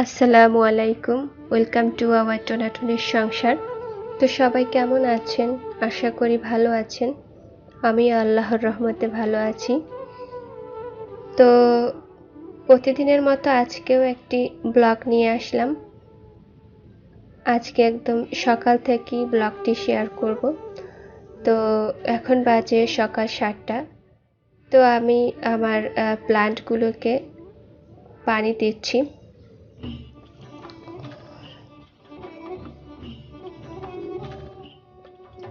আসসালামু আলাইকুম। Welcome to our টোনাটুনির সংসার। তো সবাই কেমন আছেন? আশা করি ভালো আছেন। আমি আল্লাহর রহমতে ভালো আছি। তো প্রতিদিনের মতো আজকেও একটি ব্লগ নিয়ে আসলাম। আজকে একদম সকাল থেকেই ব্লগটি শেয়ার করব। তো এখন বাজে সকাল 7টা। তো আমি আমার প্লান্টগুলোকে পানি দিচ্ছি।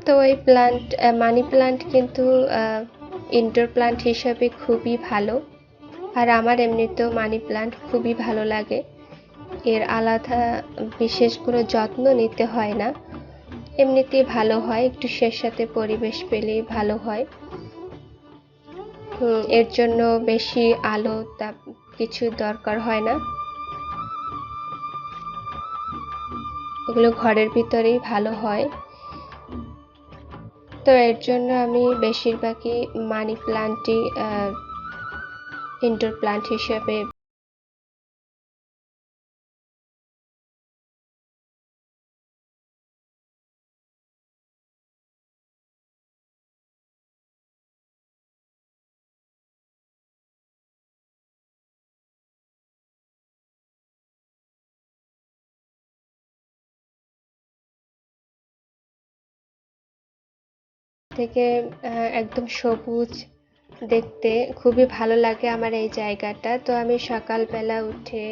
তো এই প্লান্ট মানি প্লান্ট কিন্তু ইনডোর প্লান্ট হিসাবে খুবই ভালো। আর আমার এমনিতেও মানি প্লান্ট খুবই ভালো লাগে। এর আলাদা বিশেষ কোনো যত্ন নিতে হয় না, এমনিতেই ভালো হয়। একটু স্যাঁতস্যাঁতে পরিবেশ পেলেই ভালো হয়। এর জন্য বেশি আলো তাপ কিছু দরকার হয় না। এগুলো ঘরের ভিতরেই ভালো হয়। তো এর জন্য আমি বেশিরভাগই মানি প্লান্টই ইনডোর প্লান্ট হিসেবে থেকে একদম সবুজ দেখতে খুবই ভালো লাগে আমার এই জায়গাটা। তো আমি সকালবেলা উঠে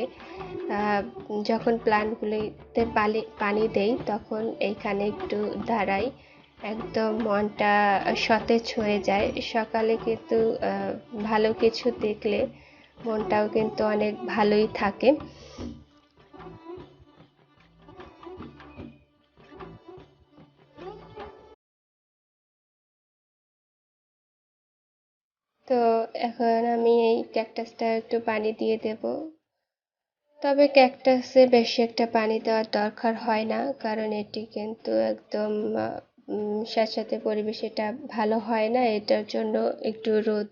যখন প্লান্টগুলিতে পানি দেই তখন এইখানে একটু দাঁড়াই। একদম মনটা সতেজ হয়ে যায়। সকালে কিন্তু ভালো কিছু দেখলে মনটাও কিন্তু অনেক ভালোই থাকে। তো এখন আমি এই ক্যাকটাসটা একটু পানি দিয়ে দেব। তবে ক্যাকটাসে বেশি একটা পানি দেওয়ার দরকার হয় না, কারণ এটি কিন্তু একদম স্যাঁতস্যাঁতে পরিবেশ, এটা ভালো হয় না। এটার জন্য একটু রোদ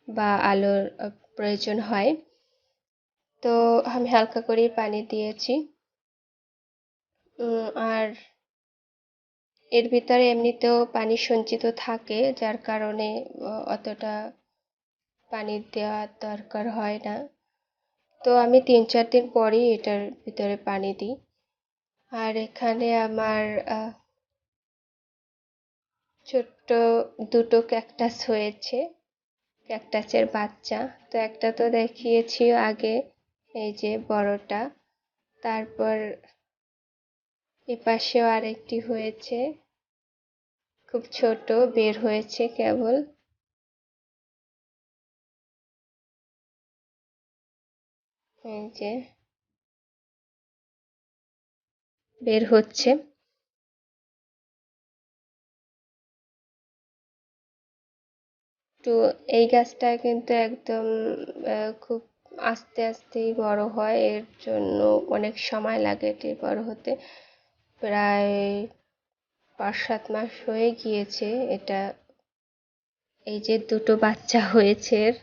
বা আলোর প্রয়োজন হয়। তো আমি হালকা করেই পানি দিয়েছি। আর এর ভিতরে এমনিতেও পানি সঞ্চিত থাকে, যার কারণে অতটা পানি দেওয়ার দরকার হয় না। তো আমি 3-4 দিন পরই এটার ভিতরে পানি দিই। আর এখানে আমার ছোট্ট দুটো ক্যাকটাস হয়েছে, ক্যাকটাসের বাচ্চা। তো একটা তো দেখিয়েছি আগে, এই যে বড়টা। তারপর এপাশেও আরেকটি হয়েছে, খুব ছোট, বের হয়েছে কেবল। এই যে বের হচ্ছে। তো এই গাছটা কিন্তু একদম খুব আস্তে আস্তেই বড় হয়, এর জন্য অনেক সময় লাগে এটি বড় হতে। প্রায় 5-7 মাস হয়ে গিয়েছে এটা। এই যে দুটো বাচ্চা হয়েছে এর।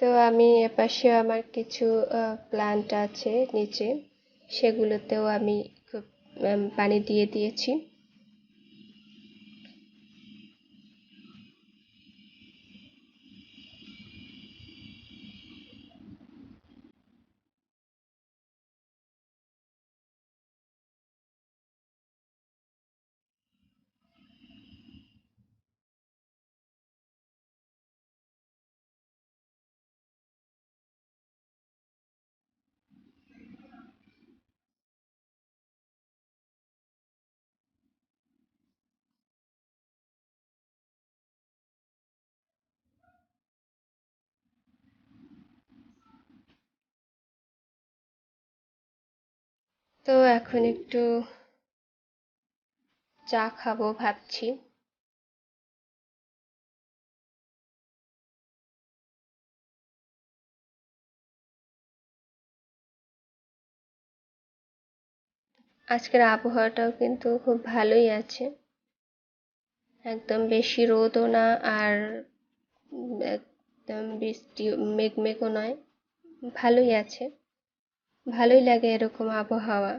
তো আমি এপাশে আমার কিছু প্লান্ট আছে নিচে, সেগুলোতেও আমি খুব পানি দিয়ে দিয়েছি। তো এখন একটু চা খাবো ভাবছি। আজকের আবহাওয়াটাও কিন্তু খুব ভালোই আছে, একদম বেশি রোদও না আর একদম বৃষ্টি মেঘমেঘও নয়। ভালোই আছে, ভালোই লাগে এরকম আবহাওয়া।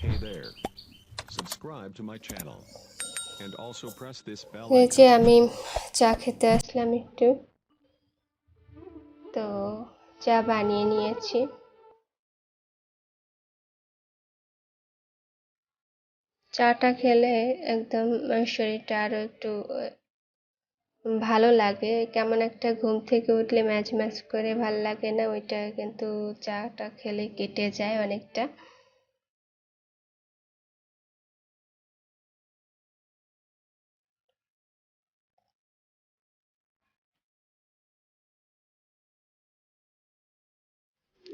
Hey there. Subscribe to my channel and also press this bell এই যে icon. আমি চা খেতে আসলাম একটু, তো চা বানিয়ে নিয়েছি। চাটা খেলে একদম শরীরটা আরো একটু ভালো লাগে, কেমন একটা ঘুম থেকে উঠলে ম্যাজ ম্যাজ করে ভাল লাগে না, ওইটা কিন্তু চাটা খেলে কেটে যায় অনেকটা।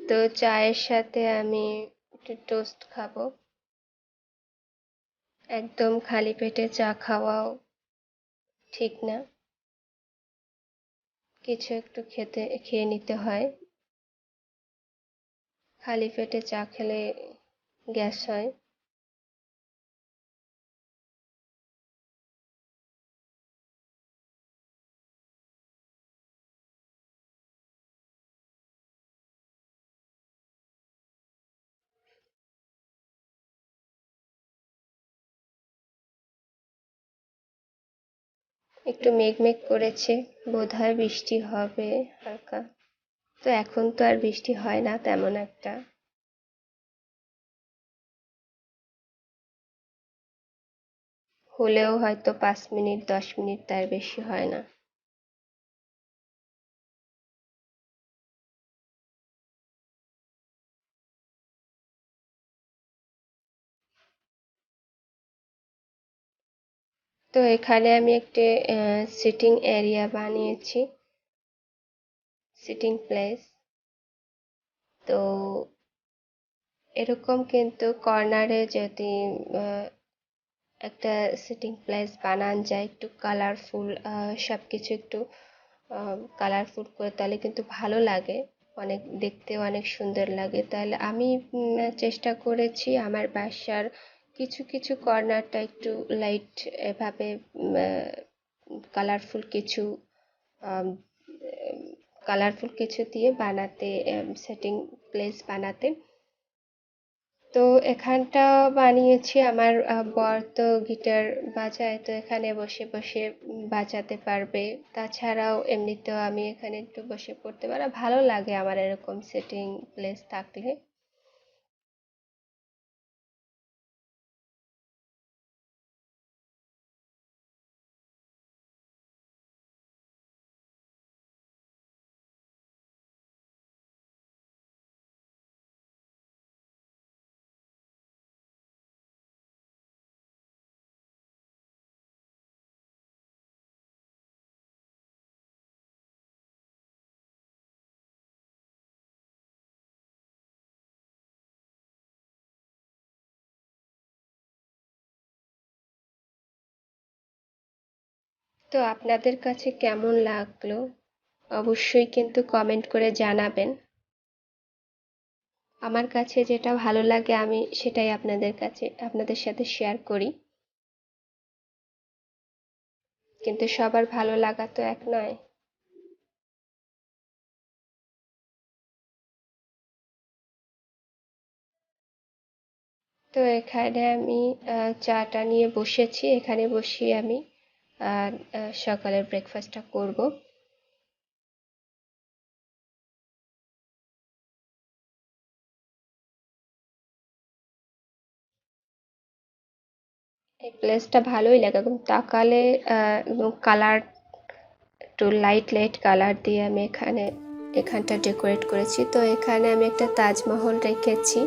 তো চায়ের সাথে আমি একটু টোস্ট খাবো। একদম খালি পেটে চা খাওয়াও ঠিক না, কিছু একটু খেয়ে নিতে হয়। খালি পেটে চা খেলে গ্যাস হয়। একটু মেঘ মেঘ করেছে, বোধহয় বৃষ্টি হবে হালকা। তো এখন তো আর বৃষ্টি হয় না তেমন একটা, হলেও হয়তো 5 মিনিট 10 মিনিট, তার বেশি হয় না। তো এখানে আমি একটি সিটিং এরিয়া বানিয়েছি, সিটিং প্লেস। তো এরকম কিন্তু কর্নারে যদি একটা সিটিং প্লেস বানান যায় একটু কালারফুল, সবকিছু একটু কালারফুল করে, তাহলে কিন্তু ভালো লাগে, অনেক দেখতেও অনেক সুন্দর লাগে। তাহলে আমি চেষ্টা করেছি আমার বাসার কিছু কিছু কর্নারটা একটু লাইট এভাবে কালারফুল কিছু কালারফুল কিছু দিয়ে বানাতে, সেটিং প্লেস বানাতে। তো এখানটা বানিয়েছি, আমার বর তো গিটার বাজায়, তো এখানে বসে বসে বাজাতে পারবে। তাছাড়াও এমনিতেও আমি এখানে একটু বসে পড়তে পারি, ভালো লাগে আমার এরকম সেটিং প্লেস থাকলে। তো আপনাদের কাছে কেমন লাগলো অবশ্যই কিন্তু কমেন্ট করে জানাবেন। আমার কাছে যেটা ভালো লাগে আমি সেটাই আপনাদের সাথে শেয়ার করি, কিন্তু সবার ভালো লাগা তো এক নয়। তো এখানে আমি চাটা নিয়ে বসেছি, এখানে বসিয়ে আমি সকালের ব্রেকফাস্টটা করব। এই প্লেসটা ভালোই লাগে, একদম তাকালে এবং কালার একটু লাইট লাইট কালার দিয়ে আমি এখানটা ডেকোরেট করেছি। তো এখানে আমি একটা তাজমহল রেখেছি,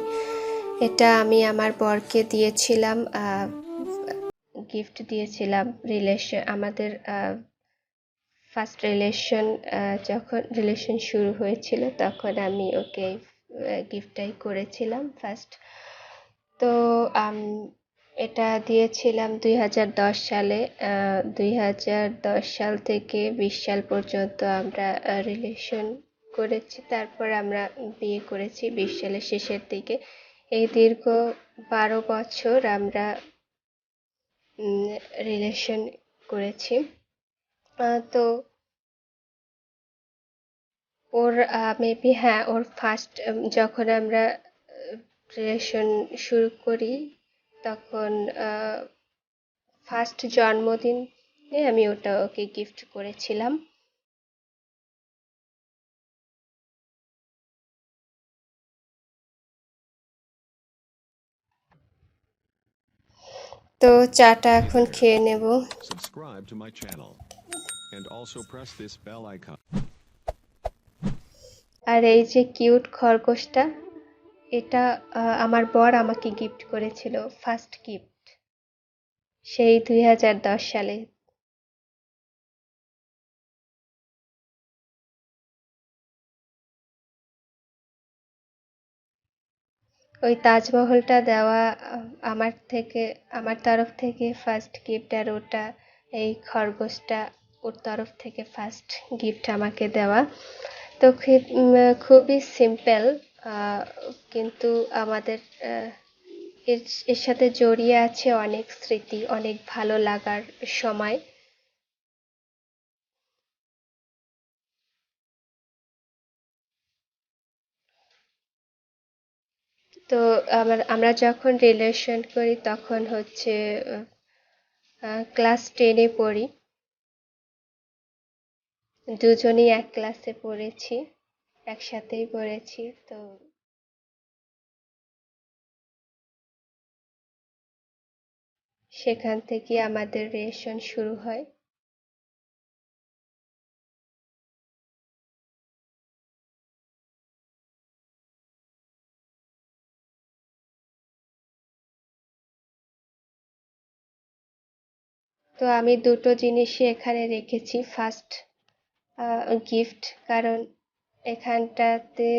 এটা আমি আমার বরকে দিয়েছিলাম, গিফট দিয়েছিলাম আমাদের ফার্স্ট রিলেশন, যখন রিলেশন শুরু হয়েছিল তখন আমি ওকে গিফটটাই করেছিলাম ফার্স্ট। তো এটা দিয়েছিলাম 2010 সালে। 2010 সাল থেকে 20 সাল পর্যন্ত আমরা রিলেশন করেছি, তারপর আমরা বিয়ে করেছি 20 সালের শেষের দিকে। এই দীর্ঘ 12 বছর আমরা রিলেশন করেছি। তো ওর মেবি, হ্যাঁ, ওর ফার্স্ট যখন আমরা রিলেশন শুরু করি তখন ফার্স্ট জন্মদিনে আমি ওটা ওকে গিফট করেছিলাম। তো চাটা Hey এখন there. খেয়ে নেব। Subscribe to my channel and also press this bell icon. আর এই যে কিউট খরগোশটা, এটা আমার বর আমাকে গিফট করেছিল, ফার্স্ট গিফট, সেই 2010 সালে। ওই তাজমহলটা দেওয়া আমার তরফ থেকে ফার্স্ট গিফট, আর ওটা এই খরগোশটা ওর তরফ থেকে ফার্স্ট গিফট আমাকে দেওয়া। তো খুবই সিম্পল, কিন্তু আমাদের এর এর সাথে জড়িয়ে আছে অনেক স্মৃতি, অনেক ভালো লাগার সময়। তো আমরা যখন রিলেশন করি তখন হচ্ছে ক্লাস 10-এ পড়ি, দুজনেই এক ক্লাসে পড়েছি, একসাথেই পড়েছি। তো সেখান থেকে আমাদের রিলেশন শুরু হয়। তো আমি দুটো জিনিসই এখানে রেখেছি ফার্স্ট গিফট, কারণ এখানটাতে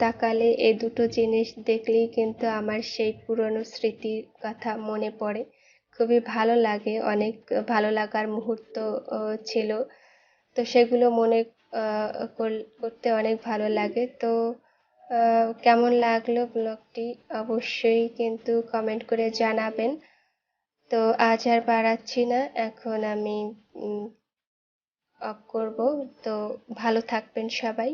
তাকালে এই দুটো জিনিস দেখলেই কিন্তু আমার সেই পুরনো স্মৃতির কথা মনে পড়ে। খুবই ভালো লাগে, অনেক ভালো লাগার মুহূর্ত ছিল। তো সেগুলো মনে করতে অনেক ভালো লাগে। তো কেমন লাগলো ব্লগটি অবশ্যই কিন্তু কমেন্ট করে জানাবেন। তো আজ আর বাড়াচ্ছি না, এখন আমি অফ করব। তো ভালো থাকবেন সবাই।